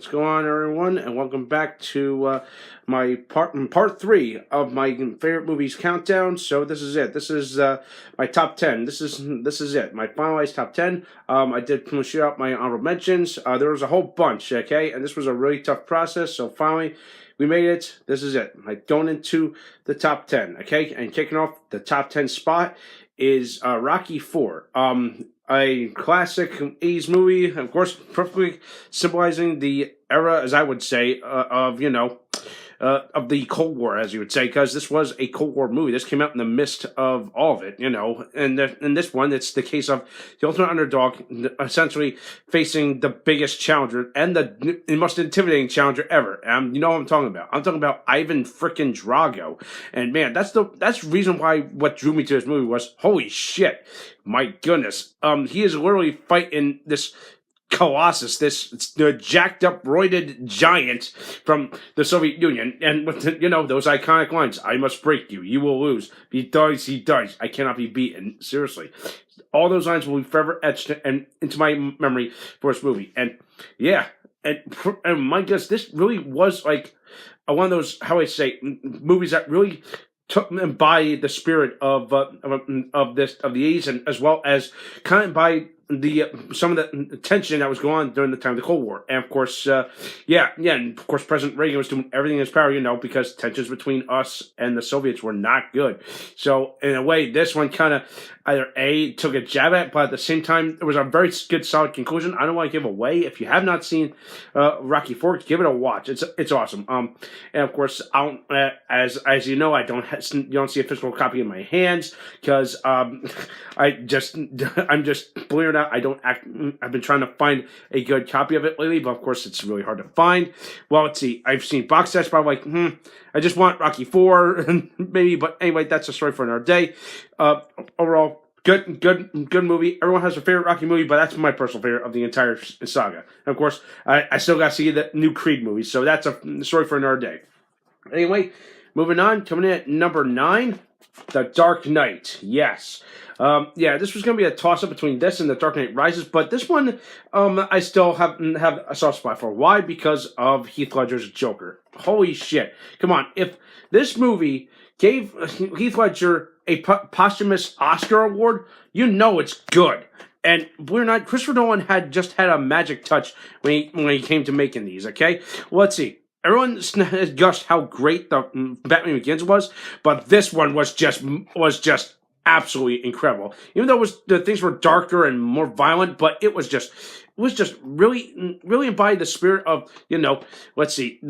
What's going on, everyone? And welcome back to my part three of my favorite movies countdown. So this is it. This is my top 10. This is it. My finalized top 10. I did shoot out my honorable mentions. There was a whole bunch. Okay, and this was a really tough process. So finally, we made it. This is it. Going into the top 10. Okay, and kicking off the top 10 spot is Rocky 4. A classic 80s movie, of course, perfectly symbolizing the era, as I would say, of the Cold War, as you would say, because this was a Cold War movie. This came out in the midst of all of it, And in this one, it's the case of the ultimate underdog, essentially facing the biggest challenger and the most intimidating challenger ever. You know what I'm talking about? I'm talking about Ivan frickin' Drago. And man, that's the reason why what drew me to this movie was holy shit, my goodness. He is literally fighting this Colossus, this jacked up, roided giant from the Soviet Union, and with those iconic lines: "I must break you, you will lose. He dies, I cannot be beaten." Seriously, all those lines will be forever etched into my memory for this movie. And yeah, and my goodness, this really was like one of those, how I say, movies that really took them by the spirit of the 80s, and as well as kind of by some of the tension that was going on during the time of the Cold War. And of course, and of course President Reagan was doing everything in his power, because tensions between us and the Soviets were not good. So in a way, this one kind of either took a jab at, but at the same time, it was a very good, solid conclusion. I don't want to give away. If you have not seen Rocky 4, give it a watch. It's awesome. And of course, as you know, you don't see a physical copy in my hands because I'm just believe it or not, I've been trying to find a good copy of it lately, but of course it's really hard to find. Well, let's see. I've seen box sets, but I'm like, I just want Rocky 4, maybe. But anyway, that's a story for another day. Overall, good movie. Everyone has a favorite Rocky movie, but that's my personal favorite of the entire saga. And of course, I still got to see the new Creed movie, so that's a story for another day. Anyway, moving on, coming in at number 9, The Dark Knight. Yes. This was going to be a toss-up between this and The Dark Knight Rises, but this one, I still have a soft spot for. Why? Because of Heath Ledger's Joker. Holy shit. Come on. If this movie gave Heath Ledger a posthumous Oscar award, it's good. And believe it or not, Christopher Nolan had a magic touch when he came to making these, okay? Well, let's see. Everyone has gushed how great the Batman Begins was, but this one was just absolutely incredible. Even though the things were darker and more violent, but it was just really, really embodied the spirit of let's see,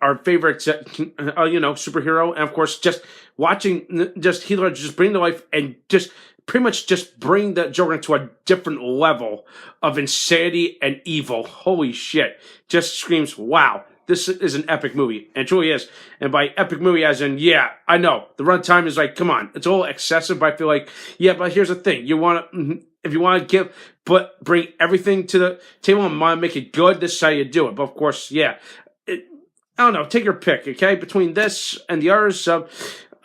our favorite superhero, and of course just watching Heath Ledger just bring to life and just pretty much just bring the Joker to a different level of insanity and evil. Holy shit! Just screams, wow. This is an epic movie, and it truly is. And by epic movie, as in, yeah, I know the runtime is like, come on, it's a little excessive. But I feel like, yeah, but here's the thing: if you want to bring everything to the table and want to make it good, this is how you do it. But of course, yeah, I don't know. Take your pick, okay? Between this and the others,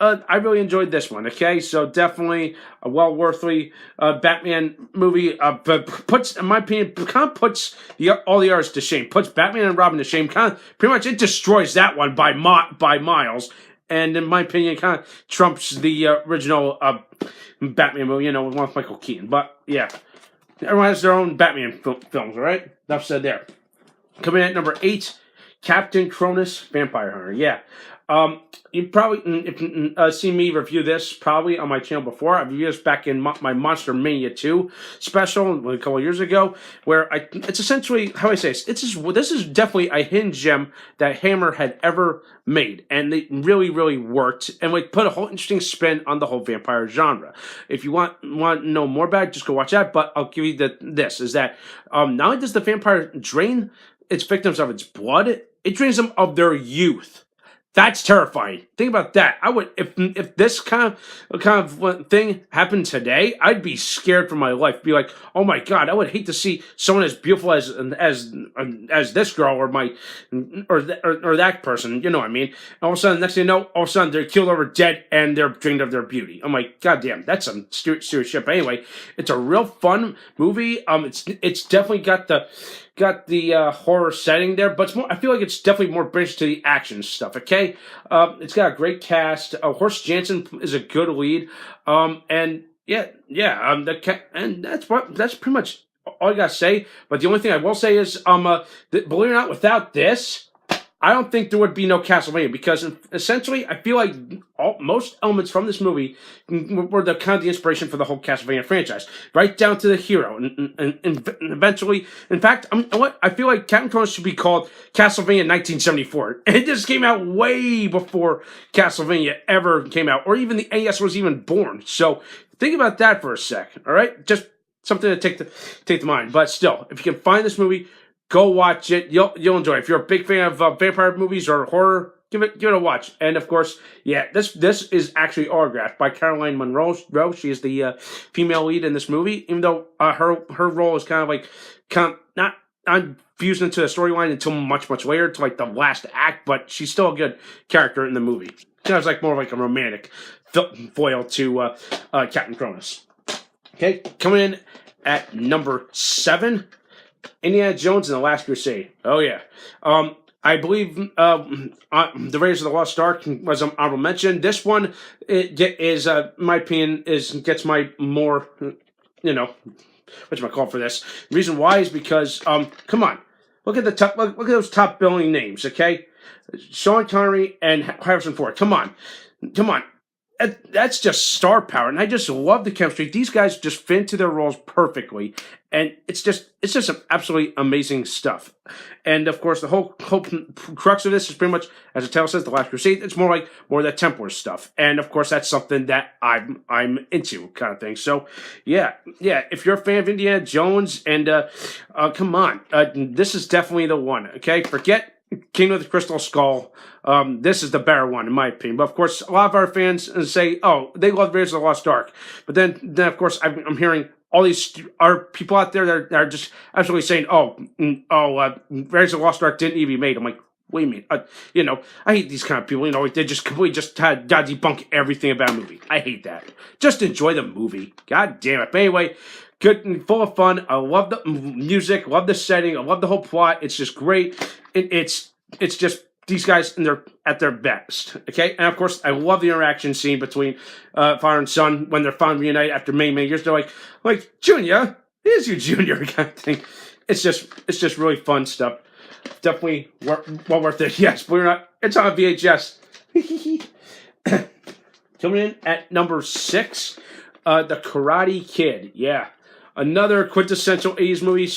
I really enjoyed this one, okay? So definitely a well-worthy Batman movie, but puts, in my opinion, kind of puts all the others to shame. Puts Batman and Robin to shame. Kind of, pretty much, it destroys that one by miles. And in my opinion, it kind of trumps the original Batman movie, with one with Michael Keaton. But yeah, everyone has their own Batman films, all right? Enough said there. Coming in at number 8, Captain Cronus, Vampire Hunter. Yeah. You probably seen me review this probably on my channel before. I've reviewed this back in my Monster Mania 2 special a couple of years ago, where it's essentially, how I say this is definitely a hidden gem that Hammer had ever made, and they really, really worked, and put a whole interesting spin on the whole vampire genre. If you want to know more about it, just go watch that, but I'll give you this, is that not only does the vampire drain its victims of its blood, it drains them of their youth. That's terrifying. Think about that. I would if this kind of thing happened today, I'd be scared for my life. Be like, oh my god, I would hate to see someone as beautiful as this girl or or that person. You know what I mean? All of a sudden, next thing you know, all of a sudden they're killed over dead and they're drained of their beauty. I'm like, god damn, that's some serious shit. But anyway, it's a real fun movie. It's definitely got the horror setting there, but I feel like it's definitely more bridged to the action stuff. Okay, it's got a great cast. Horst Jansen is a good lead, and and that's pretty much all I gotta say. But the only thing I will say is, believe it or not, without this, I don't think there would be no Castlevania, because essentially I feel like most elements from this movie were the kind of the inspiration for the whole Castlevania franchise, right down to the hero, and eventually, in fact, I feel like Captain Cronus should be called Castlevania 1974. It just came out way before Castlevania ever came out, or even the NES was even born. So think about that for a sec. All right, just something to take to mind. But still, if you can find this movie, go watch it. You'll enjoy it. If you're a big fan of vampire movies or horror, give it a watch. And of course, yeah, this is actually autographed by Caroline Munro. She is the female lead in this movie. Even though her role is kind of not fused into the storyline until much later, to like the last act. But she's still a good character in the movie. Sounds like more like a romantic foil to Captain Cronus. Okay, coming in at number 7. Indiana Jones and the Last Crusade. Oh yeah. I believe the Raiders of the Lost Ark was an honorable mention. This one is, my opinion, gets my more, whatchamacallit for this. The reason why is because, come on, look at those top billing names. Okay, Sean Connery and Harrison Ford. Come on. That's just star power, and I just love the chemistry. These guys just fit into their roles perfectly, and it's just some absolutely amazing stuff. And of course, the whole crux of this is pretty much, as the title says, the Last Crusade. It's more of that Templar stuff, and of course, that's something that I'm into, kind of thing. So, yeah. If you're a fan of Indiana Jones, and come on, this is definitely the one. Okay, forget Kingdom of the Crystal Skull. This is the better one, in my opinion. But of course, a lot of our fans say, "Oh, they love Raiders of the Lost Ark." But then of course, I'm hearing all these people out there that are just absolutely saying, Raiders of the Lost Ark didn't even be made." I'm like, wait a minute. I hate these kind of people. They just completely gotta debunk everything about a movie. I hate that. Just enjoy the movie. God damn it. But anyway, good and full of fun. I love the music, love the setting, I love the whole plot. It's just great. It's just these guys at their best. Okay, and of course I love the interaction scene between father and son when they're finally reunited after many years. They're like Junior, here's you, Junior, kind of thing. It's just really fun stuff. Definitely well worth it. Yes, believe it or not, it's on VHS. Coming in at number 6, The Karate Kid. Yeah. Another quintessential 80s movie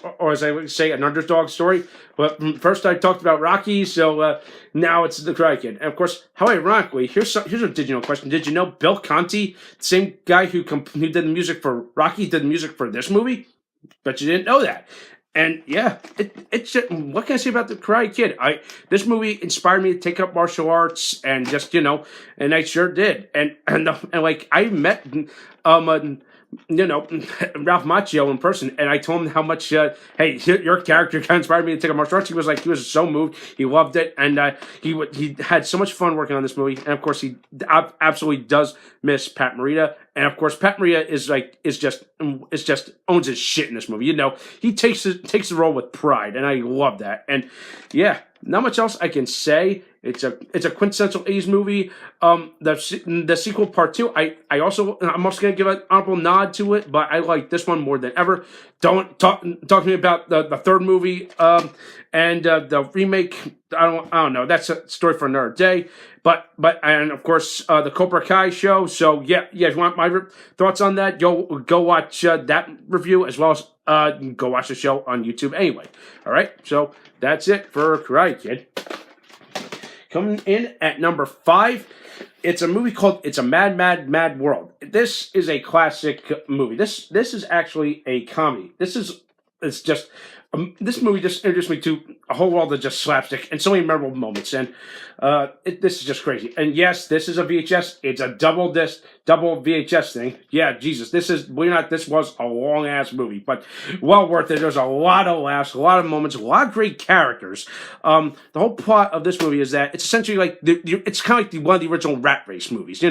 / or as I would say, an underdog story. But first I talked about Rocky, so now it's The Karate Kid. And of course, how ironically, here's a did you know question. Did you know Bill Conti, the same guy who did the music for Rocky, did the music for this movie? Bet you didn't know that. And yeah, it's just, what can I say about The Karate Kid? This machined inspired me to take up martial arts, and just and I sure did. And like I met Ralph Macchio in person, and I told him how much, hey, your character kind of inspired me to take up martial arts. He was so moved, he loved it, and he had so much fun working on this movie. And of course, he absolutely does miss Pat Morita, and of course, Pat Morita is just owns his shit in this movie. He takes the role with pride, and I love that. And yeah, not much else I can say. It's a quintessential 80s movie. The sequel part 2, I'm also gonna give an honorable nod to it, but I like this one more than ever. Don't talk to me about the third movie and the remake. I don't know. That's a story for another day. But and of course the Cobra Kai show. So yeah. If you want my thoughts on that, go watch that review, as well as go watch the show on YouTube. Anyway, all right. So that's it for Karate Kid. Coming in at number 5, it's a movie called It's a Mad World. This is a classic movie. This is actually a comedy. It's just This movie just introduced me to a whole world of just slapstick and so many memorable moments, and this is just crazy. And yes, this is a VHS. It's a double disc, double VHS thing. Yeah, Jesus, this was a long ass movie, but well worth it. There's a lot of laughs, a lot of moments, a lot of great characters. The whole plot of this movie is that it's essentially like it's kind of like one of the original Rat Race movies.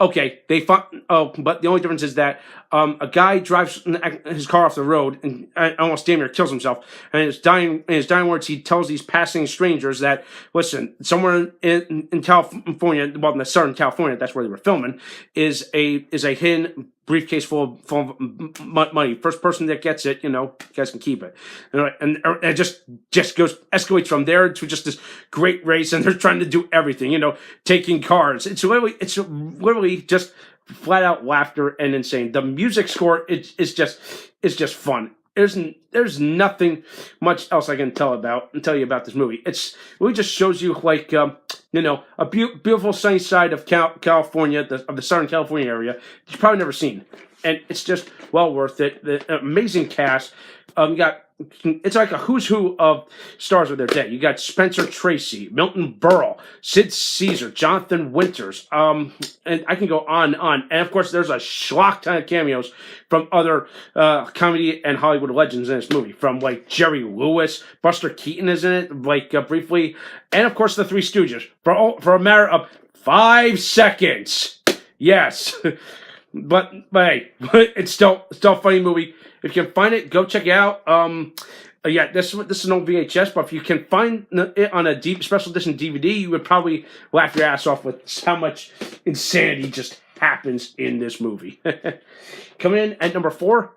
Okay, they fought. Oh, but the only difference is that a guy drives his car off the road and almost damn near kills himself. And in his dying words, he tells these passing strangers that, listen, somewhere in California, well, in Southern California, that's where they were filming, is a hidden briefcase full of money. First person that gets it, you guys can keep it. And it just escalates from there to just this great race, and they're trying to do everything, taking cars. It's literally just flat out laughter and insane. The music score is just fun. There's nothing much else I can tell you about this movie. It really just shows you like a beautiful sunny side of California, of the Southern California area you've probably never seen, and it's just well worth it. The amazing cast. It's like a who's who of stars of their day. You got Spencer Tracy, Milton Berle, Sid Caesar, Jonathan Winters, and I can go on and on. And of course, there's a schlock ton of cameos from other comedy and Hollywood legends in this movie. From like Jerry Lewis, Buster Keaton is in it, like briefly, and of course the Three Stooges for a matter of 5 seconds. Yes, but hey, it's still a funny movie. If you can find it, go check it out. This is an old VHS, but if you can find it on a special edition DVD, you would probably laugh your ass off with how much insanity just happens in this movie. Coming in at number 4,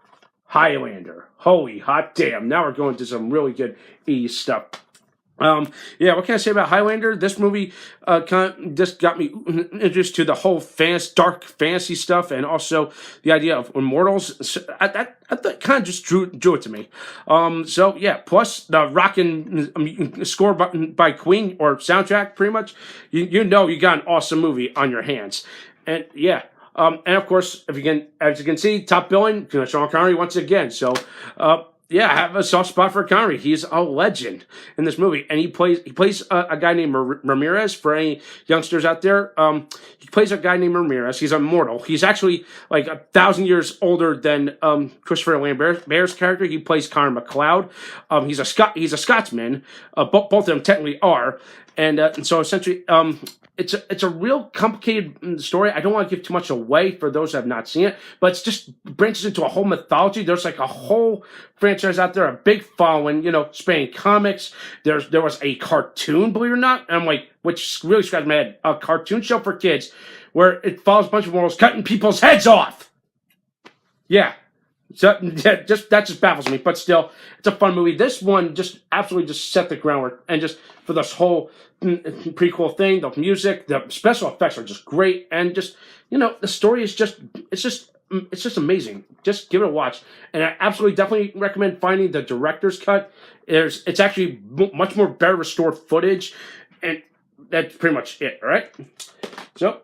Highlander. Holy hot damn! Now we're going to some really good 80s stuff. What can I say about Highlander? This movie kind of just got me introduced to the whole dark fantasy stuff, and also the idea of immortals. So I thought kind of just drew it to me. Plus the rockin' score by Queen, or soundtrack, pretty much. You got an awesome movie on your hands, and and of course, as you can see, top billing, Sean Connery once again. So. I have a soft spot for Connery. He's a legend in this movie, and he plays a guy named Ramirez. For any youngsters out there, he plays a guy named Ramirez. He's immortal. He's actually like 1,000 years older than Christopher Lambert's character. He plays Connor McLeod. He's a Scotsman. Both of them technically are, and so essentially, it's a real complicated story. I don't want to give too much away for those who have not seen it, but it's just branches into a whole mythology. There's like a whole franchise out there, a big following, spanning comics. There was a cartoon, believe it or not, and I'm like, which really scratched my head, a cartoon show for kids where it follows a bunch of mortals cutting people's heads off. Yeah. So that just baffles me, but still, it's a fun movie. This one just absolutely just set the groundwork, and just for this whole pretty cool thing. The music, the special effects are just great, and just the story is just amazing. Just give it a watch, and I definitely recommend finding the director's cut. It's actually much more better restored footage, and that's pretty much it. All right, so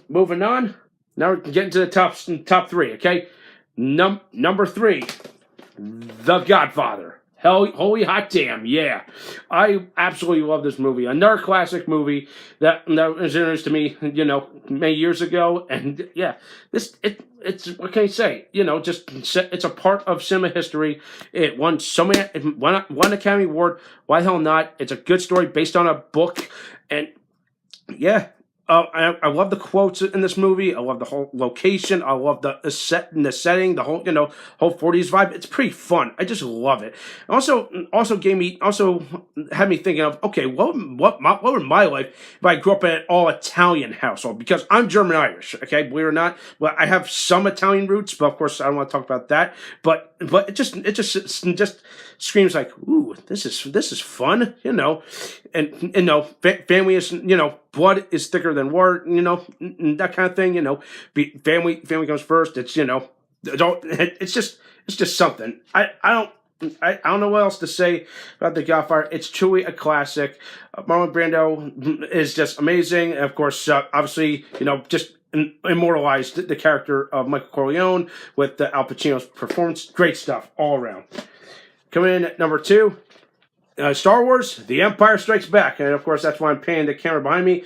moving on. Now we're getting to the top 3. Okay. Number 3, The Godfather. Holy hot damn, yeah. I absolutely love this movie. Another classic movie that was introduced to me, many years ago. And it's what can I say? It's a part of cinema history. It won one Academy Award. Why the hell not? It's a good story based on a book. And I love the quotes in this movie. I love the whole location. I love the setting, the whole whole 40s vibe. It's pretty fun. I just love it. Also had me thinking of, okay, what would my life if I grew up in an all Italian household? Because I'm German Irish. Okay, believe it or not. Well, I have some Italian roots, but of course I don't want to talk about that. But it just screams like, ooh, this is fun, and family is, blood is thicker than water, that kind of thing, family comes first. It's, it's just something. I don't know what else to say about The Godfather. It's truly a classic. Marlon Brando is just amazing. And of course, obviously, just immortalized the character of Michael Corleone with Al Pacino's performance. Great stuff all around. Coming in at number 2, Star Wars: The Empire Strikes Back, and of course that's why I'm panning the camera behind me.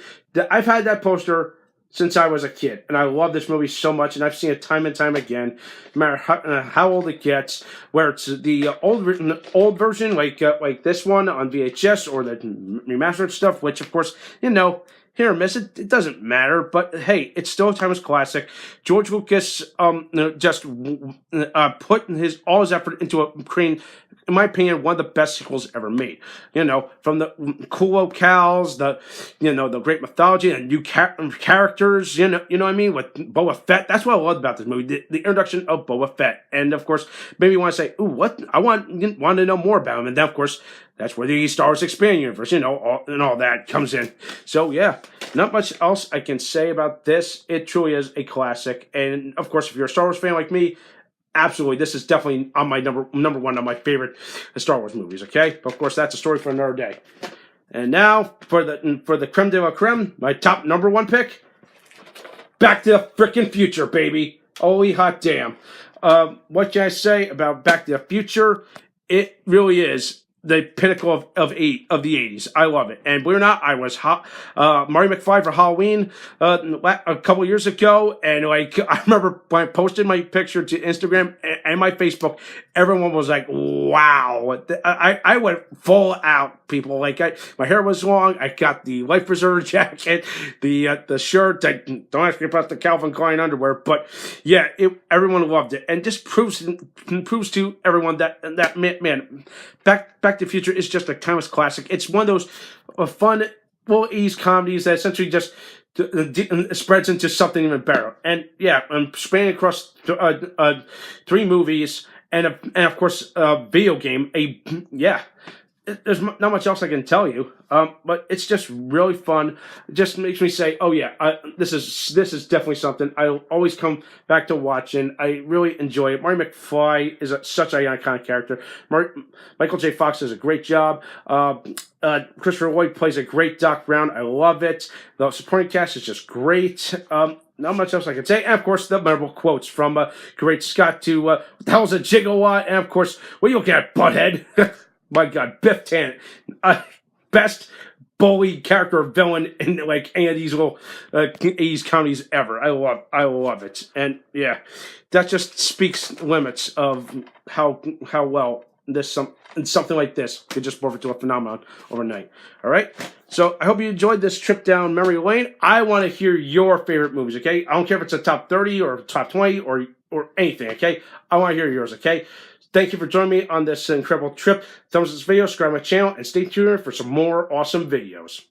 I've had that poster since I was a kid, and I love this movie so much, and I've seen it time and time again, no matter how old it gets. Where it's the old version, like this one on VHS, or the remastered stuff, which of course hit or miss. It doesn't matter, but hey, it's still a timeless classic. George Lucas just put all his effort into creating, in my opinion, one of the best sequels ever made. From the cool locales, the great mythology and new characters. You know what I mean, with Boba Fett. That's what I love about this movie. The introduction of Boba Fett, and of course, maybe you want to say, "Ooh, what? I want to know more about him." And then, of course, that's where the Star Wars Expanded Universe, and all that comes in. So yeah, not much else I can say about this. It truly is a classic, and of course, if you're a Star Wars fan like me, absolutely, this is definitely on my number one of my favorite Star Wars movies. Okay, but of course, that's a story for another day. And now for the creme de la creme, my top number 1 pick, Back to the frickin' Future, baby. Holy hot damn! What can I say about Back to the Future? It really is the pinnacle of the 80s. I love it. And believe it or not, I was Marty McFly for Halloween a couple years ago, and I remember when I posted my picture to Instagram and my Facebook, everyone was like, "Wow!" I went full out, people. My hair was long. I got the life preserver jacket, the shirt. Don't ask me about the Calvin Klein underwear, but yeah, everyone loved it, and just proves to everyone that man, Back to the Future is just a timeless classic. It's one of those fun, ease comedies that essentially just spreads into something even better. And yeah, I'm spanning across 3 movies and of course a video game. There's not much else I can tell you, but it's just really fun. It just makes me say, "Oh yeah, this is definitely something I'll always come back to watching." I really enjoy it. Marty McFly is such an iconic character. Michael J. Fox does a great job. Christopher Lloyd plays a great Doc Brown. I love it. The supporting cast is just great. Not much else I can say. And of course, the memorable quotes from Great Scott to "What the hell's a gigawatt?" And of course, "What you looking at, butthead?" My God, Biff Tannen, best bully character or villain in any of these little 80s comedies ever. I love it, and yeah, that just speaks limits of how well something like this could just morph into a phenomenon overnight. All right, so I hope you enjoyed this trip down memory lane. I want to hear your favorite movies. Okay, I don't care if it's a top 30 or top 20 or anything. Okay, I want to hear yours. Okay. Thank you for joining me on this incredible trip. Thumbs up this video, subscribe to my channel, and stay tuned for some more awesome videos.